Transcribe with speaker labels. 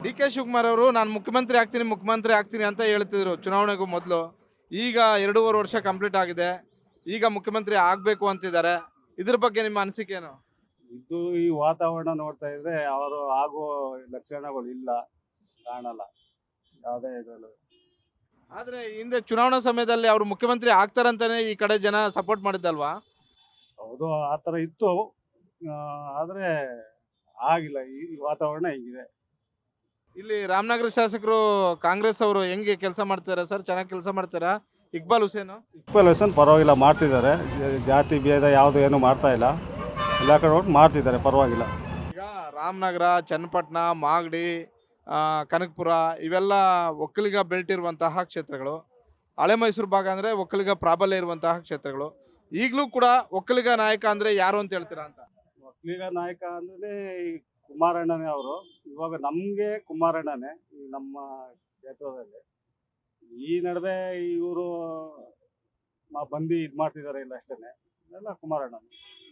Speaker 1: D K Shivakumar ಅವರು ನಾನು ಮುಖ್ಯಮಂತ್ರಿ ಆಗ್ತೀನಿ ಅಂತ ಹೇಳ್ತಿದ್ರು ಚುನಾವಣೆಗೂ ಮೊದಲು. ಈಗ 2.5 ವರ್ಷ ಕಂಪ್ಲೀಟ್ ಆಗಿದೆ. ಈಗ ಮುಖ್ಯಮಂತ್ರಿ ಆಗಬೇಕು ಅಂತಿದ್ದಾರೆ. ಇದ್ರ ಬಗ್ಗೆ ನಿಮ್ಮ ಅನಿಸಿಕೆ ಏನು?
Speaker 2: ಇದು ಈ ವಾತಾವರಣ ನೋಡ್ತಾ ಇದ್ರೆ ಅವರು ಆಗುವ ಲಕ್ಷಣಗಳು ಇಲ್ಲ, ಕಾಣಲ್ಲ ಯಾವುದೇ ಇದ್ರಲ್ಲೂ.
Speaker 1: ಆದ್ರೆ ಹಿಂದೆ ಚುನಾವಣಾ ಸಮಯದಲ್ಲಿ ಅವರು ಮುಖ್ಯಮಂತ್ರಿ ಆಗ್ತಾರಂತಾನೆ ಈ ಕಡೆ ಜನ ಸಪೋರ್ಟ್ ಮಾಡಿದ್ದಲ್ವಾ?
Speaker 2: ಹೌದು, ಆ ಥರ ಇತ್ತು. ಆ, ಆದ್ರೆ ಆಗಿಲ್ಲ. ಈ ವಾತಾವರಣ ಹಿಂಗಿದೆ.
Speaker 1: ಇಲ್ಲಿ ರಾಮನಗರ ಶಾಸಕರು ಕಾಂಗ್ರೆಸ್ ಅವರು ಹೆಂಗೆ ಕೆಲಸ ಮಾಡ್ತಾರೆ ಸರ್? ಚೆನ್ನಾಗಿ ಕೆಲಸ ಮಾಡ್ತಾರಾ? ಇಕ್ಬಾಲ್ ಹುಸೇನು
Speaker 2: ಇಕ್ವಲೇಷನ್ ಪರವಾಗಿಲ್ಲ ಮಾಡ್ತಿದ್ದಾರೆ. ಜಾತಿ ಭೇದ ಯಾವುದು ಏನು ಮಾಡ್ತಾ ಇಲ್ಲ, ಎಲ್ಲ ಕಡೆ ಒಟ್ಟು ಮಾಡ್ತಿದ್ದಾರೆ, ಪರವಾಗಿಲ್ಲ.
Speaker 1: ಈಗ ರಾಮನಗರ, ಚನ್ನಪಟ್ಟಣ, ಮಾಗಡಿ, ಕನಕಪುರ ಇವೆಲ್ಲ ಒಕ್ಕಲಿಗ ಬೆಲ್ಟ್ ಇರುವಂತಹ ಕ್ಷೇತ್ರಗಳು. ಹಳೆ ಮೈಸೂರು ಭಾಗ ಅಂದರೆ ಒಕ್ಕಲಿಗ ಪ್ರಾಬಲ್ಯ ಇರುವಂತಹ ಕ್ಷೇತ್ರಗಳು. ಈಗಲೂ ಕೂಡ ಒಕ್ಕಲಿಗ ನಾಯಕ ಅಂದರೆ ಯಾರು ಅಂತ ಹೇಳ್ತೀರಾ ಅಂತ?
Speaker 2: ಒಕ್ಕಲಿಗ ನಾಯಕ ಅಂದ್ರೆ ಈ ಕುಮಾರಣ್ಣನೇ ಅವರು. ಇವಾಗ ನಮಗೆ ಕುಮಾರಣ್ಣನೇ ಈ ನಮ್ಮ ಕ್ಷೇತ್ರದಲ್ಲಿ. ಈ ನಡುವೆ ಇವರು ಬಂದು ಇದು ಮಾಡ್ತಿದ್ದಾರೆ ಇಲ್ಲ ಅಷ್ಟೇ, ಎಲ್ಲ ಕುಮಾರಣ್ಣ.